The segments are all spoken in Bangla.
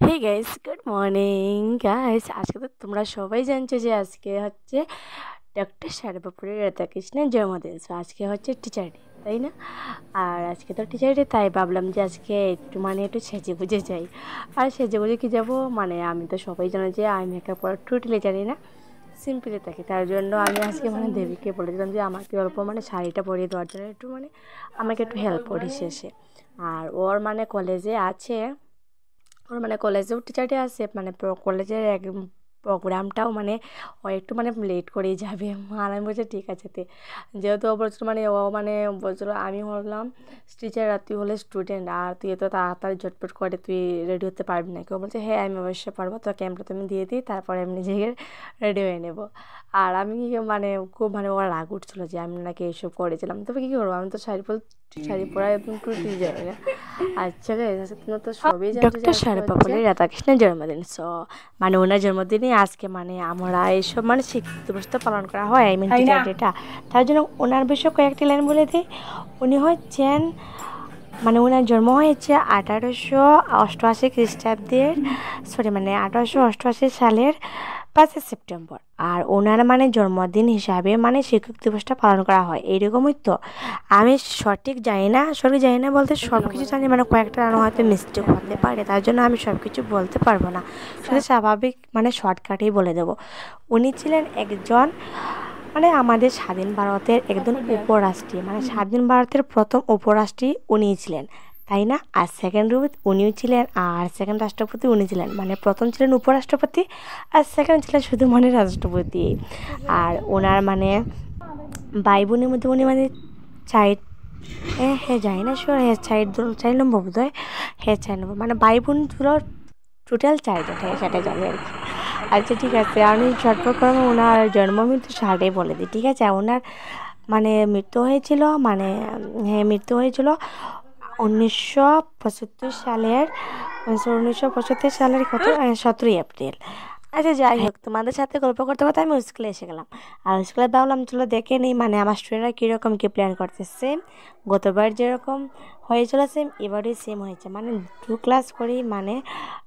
হে গাইস, গুড মর্নিং গাইস। আজকে তো তোমরা সবাই জানছো যে আজকে হচ্ছে ডক্টর সর্বপল্লী রাধাকৃষ্ণের জন্মদিন। সো আজকে হচ্ছে টিচার ডে, তাই না? আর আজকে তো টিচার ডে, তাই ভাবলাম যে আজকে একটু সেজে বুঝে যাই। আর সেজে বুঝে কি যাবো, আমি তো সবাই জানো যে আমি মেকআপ করা টোটালি জানি না, সিম্পলি থাকি। তার জন্য আমি আজকে দেবীকে বলেছিলাম যে আমাকে অল্প শাড়িটা পরিয়ে দেওয়ার জন্য একটু আমাকে একটু হেল্প করিস এসে। আর ওর কলেজে আছে, ওর কলেজেও টিচার ডে আছে, কলেজের এক প্রোগ্রামটাও ও একটু লেট করেই যাবে। আর আমি বলছি ঠিক আছে তে, যেহেতু ও বলছিল ও বলছিল আমি হলাম টিচার আর তুই হলে স্টুডেন্ট, আর তুই তো তাড়াতাড়ি ঝটপট করে তুই রেডি হতে পারবি না। কেউ বলছে হ্যাঁ আমি অবশ্যই পারবো, তো ক্যামেরা তুমি দিয়ে দিই, তারপরে আমি নিজেকে রেডি হয়ে নেবো। আর আমি খুব ওরা রাগ উঠছিলো যে আমি নাকি এইসব করেছিলাম। তবে কী করবো, আমি তো শাড়ি পরা একদম টুটি যাই না। আচ্ছা তোমরা তো সবই জানো ডক্টর সর্বপল্লী রাধাকৃষ্ণের জন্মদিন। সো ওনার জন্মদিনে আজকে আমরা এইসব শিক্ষক দিবসটা পালন করা হয়, আই মিন টিচার ডেটা। তার জন্য ওনার বিষয়ে কয়েকটি লাইন বলে দিই। উনি হচ্ছেন ওনার জন্ম হয়েছে 1888 খ্রিস্টাব্দের, 1888 সালের 5 সেপ্টেম্বর। আর ওনার জন্মদিন হিসাবে শিক্ষক দিবসটা পালন করা হয় এইরকমই। তো আমি সঠিক জানি না বলতে সব কিছু জানি, কয়েকটা রান্না হয়তো মিস্টেক হতে পারে, তার জন্য আমি সব কিছু বলতে পারবো না, শুধু স্বাভাবিক শর্টকাটেই বলে দেবো। উনি ছিলেন একজন আমাদের স্বাধীন ভারতের একজন উপরাষ্ট্রী, স্বাধীন ভারতের প্রথম উপরাষ্ট্রী উনিই ছিলেন, তাই না? আর সেকেন্ড উনিও ছিলেন, আর সেকেন্ড রাষ্ট্রপতি উনি ছিলেন। প্রথম ছিলেন উপরাষ্ট্রপতি, আর সেকেন্ড ছিলেন শুধু রাষ্ট্রপতি। আর ওনার ভাই বোনের মধ্যে উনি চাইল্ড হ্যাঁ যাই না শিওর, হ্যাঁ চাইল্ড নম্বর বোধ হয়, হ্যাঁ 4 নম্বর, ভাই বোন ছিল টোটাল 4 জন, হ্যাঁ সেটা জানি আর কি। আচ্ছা ঠিক আছে, আমি ঝটপট করে ওনার জন্ম মৃত্যু সালটাই বলে দিই, ঠিক আছে? ওনার মৃত্যু হয়েছিল মৃত্যু হয়েছিল 1975 সালের 17ই এপ্রিল। আচ্ছা যাই হোক, তোমাদের সাথে গল্প করতে করতে আমি স্কুলে এসে গেলাম। আর স্কুলে ভাবলাম চলো দেখে নিই আমার স্টুডেন্টরা কীরকম কী প্ল্যান করতেছে। গতবার যেরকম হয়েছিল সেম এবারই সেম হয়েছে, 2 ক্লাস করেই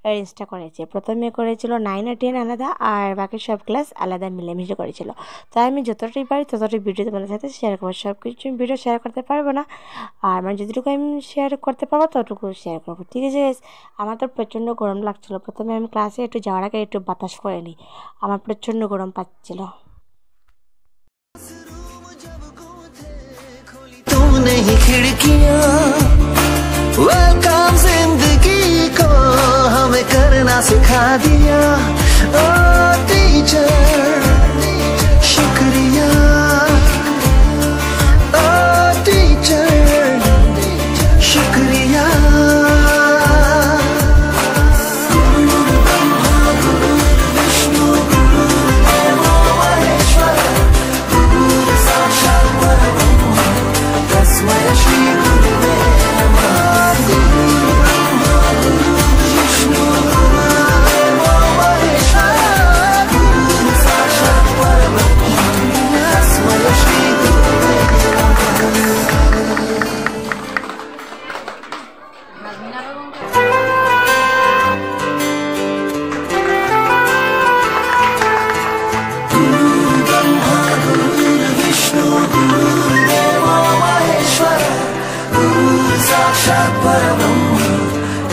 অ্যারেঞ্জটা করেছে। প্রথমে করেছিল 9 আর 10 আলাদা, আর বাকি সব ক্লাস আলাদা মিলেমিশে করেছিল। তাই আমি যতটাই পারি ততটাই ভিডিও তোমাদের সাথে শেয়ার করবো। সব কিছু ভিডিও শেয়ার করতে পারবো না, আর যতটুকু আমি শেয়ার করতে পারবো ততটুকু শেয়ার করবো, ঠিক আছে? আমার তো প্রচণ্ড গরম লাগছিলো। প্রথমে আমি ক্লাসে একটু যাওয়ার আগে একটু বাতাস করে নিই, আমার প্রচণ্ড গরম পাচ্ছিল। तूने ही खिड़कियां वेलकम जिंदगी को हमें करना सिखा दिया। ओ टीचर शुक्रिया, ओ टीचर शुक्रिया।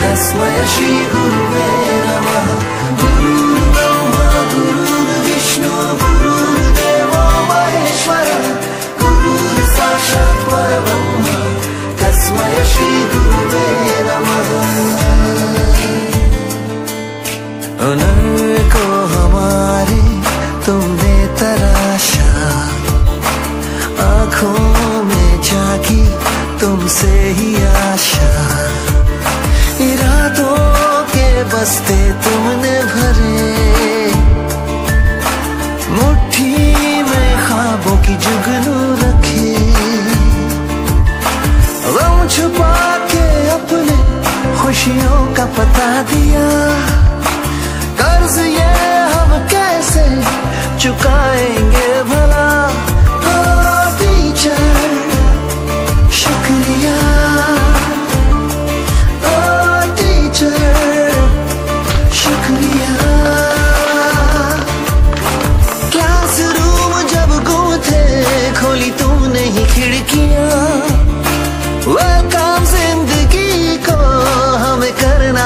तस्मै श्री गुरुवे नमः। गुरुर्ब्रह्मा गुरुर्विष्णु गुरुर्देवो महेश्वर, गुरुर्साक्षात् परब्रह्म तस्मै श्री गुरुवे नमः। हुनर को हमारे तुमने तराशा, आँखों में जागी तुमसे ही आशा, इरादों के बस्ते तुमने भरे, मुट्ठी में ख्वाबों की जुगनू रखे, गम छुपा के अपने खुशियों का पता दिया। कर्ज ये हम कैसे चुकाएंगे भला, ओ टीचर शुक्रिया, ओ टीचर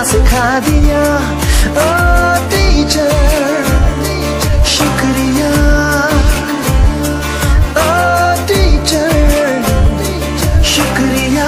सिखा दिया ओ टीचर शुक्रिया ओ टीचर शुक्रिया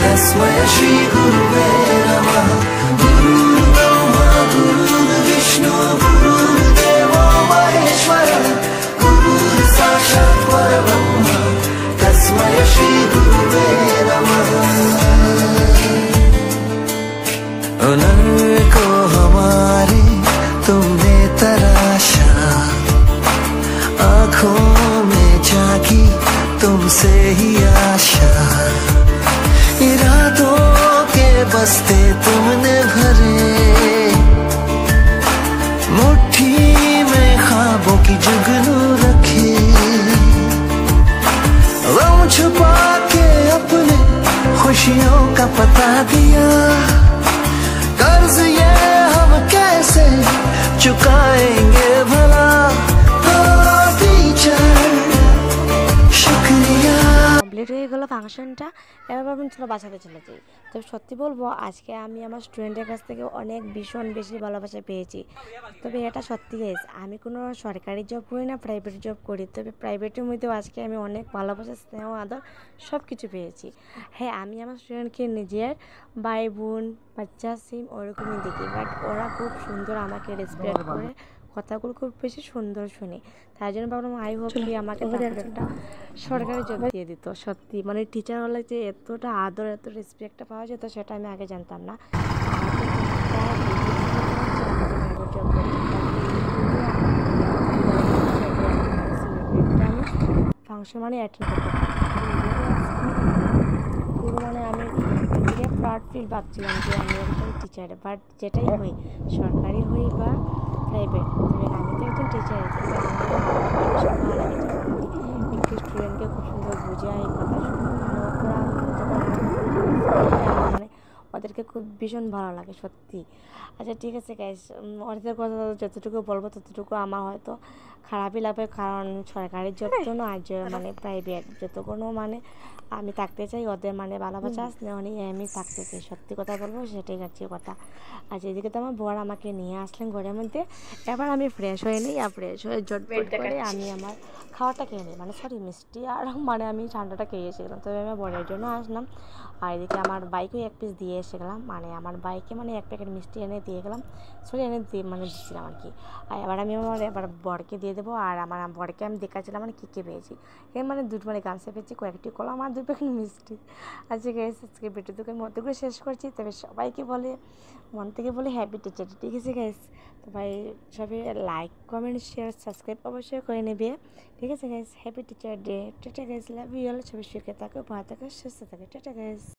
तस्मै श्री गुरुवे नमः गुरुर्ब्रह्मा गुरुर्विष्णु गुरुर्देवो महेश्वरः गुरुर्साक्षात् परब्रह्म तस्मै श्री गुरुवे नमः। उन्नत को हमारे तुमने तराशा आँखों में जागी तुमसे ही आशा इरादों के बस्ते तुमने भरे मुट्ठी में ख्वाबों की जुगनू रखे गम छुपा के अपने खुशियों का पता दिया कर्ज ये हम कैसे चुकाएंगे भला কমপ্লিট হয়ে গেলো ফাংশনটা। এবার ভাবলাম চলো বাসাতে চলে যাই। তো সত্যি বলবো আজকে আমি আমার স্টুডেন্টের কাছ থেকে অনেক ভীষণ বেশি ভালোবাসা পেয়েছি। তবে এটা সত্যি গাইস, আমি কোনো সরকারি জব করি না, প্রাইভেট জব করি। তবে প্রাইভেটের মধ্যেও আজকে আমি অনেক ভালোবাসা স্নেহ আদর সব কিছু পেয়েছি। হ্যাঁ, আমি আমার স্টুডেন্টকে নিজের ভাই বোন বাচ্চা সিম ওরকমই দেখি, বাট ওরা খুব সুন্দর আমাকে রেসপেক্ট করে, কথাগুলো খুব বেশি সুন্দর শুনি। তাই জন্য ভাবলাম আই হোপ কি আমাকে একটা সরকারি জব দিয়ে দিত। সত্যি মানে টিচার হলে যে এতটা আদর এত রেসপেক্টটা পাওয়া যেত সেটা আমি আগে জানতাম না। ফাংশন মানে অ্যাটেন্ড করতে পুরো মানে আমি নিজেকে প্রাউড ফিল ভাবছিলাম যে আমি একজন টিচার। বাট যেটাই হই, সরকারি হই বা প্রাইভেট, তবে আমি তো একজন টিচার। একটু স্টুডেন্টকে খুব সুন্দর বোঝাই, কথা মানে ওদেরকে খুব ভীষণ ভালো লাগে সত্যি। আচ্ছা ঠিক আছে গাইস, ওদের কথা যতটুকু বলবো ততটুকু আমার হয়তো খারাপই লাগবে, কারণ সরকারি জব তো না, মানে প্রাইভেট যত কোনো মানে আমি থাকতে চাই ওদের মানে ভালোবাসা স্নেহ নিয়ে আমি থাকতে চাই। সত্যি কথা বলবো সেটাই হচ্ছে কথা। আচ্ছা এদিকে তো আমার বর আমাকে নিয়ে আসলেন ঘরের মধ্যে। এবার আমি ফ্রেশ হয়ে নিই, আর ফ্রেশ হয়ে জটপট করে আমি আমার খাওয়াটা খেয়ে নিই, মানে সরি মিষ্টি আর মানে আমি ঠান্ডাটা খেয়ে এসেছিলাম। তবে আমি বরের জন্য আসলাম। আর এদিকে আমার বাইকেও এক পিস দিয়ে এসে গেলাম, মানে আমার বাইকে মানে এক প্যাকেট মিষ্টি এনে দিয়ে গেলাম, সরি এনে দিয়ে মানে দিচ্ছিলাম আর কি। আর এবার আমি আমার এবার বরকে দিয়ে দেবো। আর আমার বরকে আমি দেখাচ্ছিলাম মানে কী কী পেয়েছি। এই মানে দুটো মানে গামছা পেয়েছি, কয়েকটি কলাম আর 2 প্যাকেট মিষ্টি। আজকে গাইস আজকে ভিডিওটাকে মধ্যে করে শেষ করছি। তবে সবাইকে বলে মন থেকে বলে হ্যাপি টিচার ডে, ঠিক আছে গাইস? তো ভাই সবাই লাইক কমেন্ট শেয়ার সাবস্ক্রাইব অবশ্যই করে নেবে, ঠিক আছে guys? Happy teacher day. Tata guys, love you all. সবাই সুখে থাকো, ভালো থাকো, সুস্থ থাকো। Tata guys.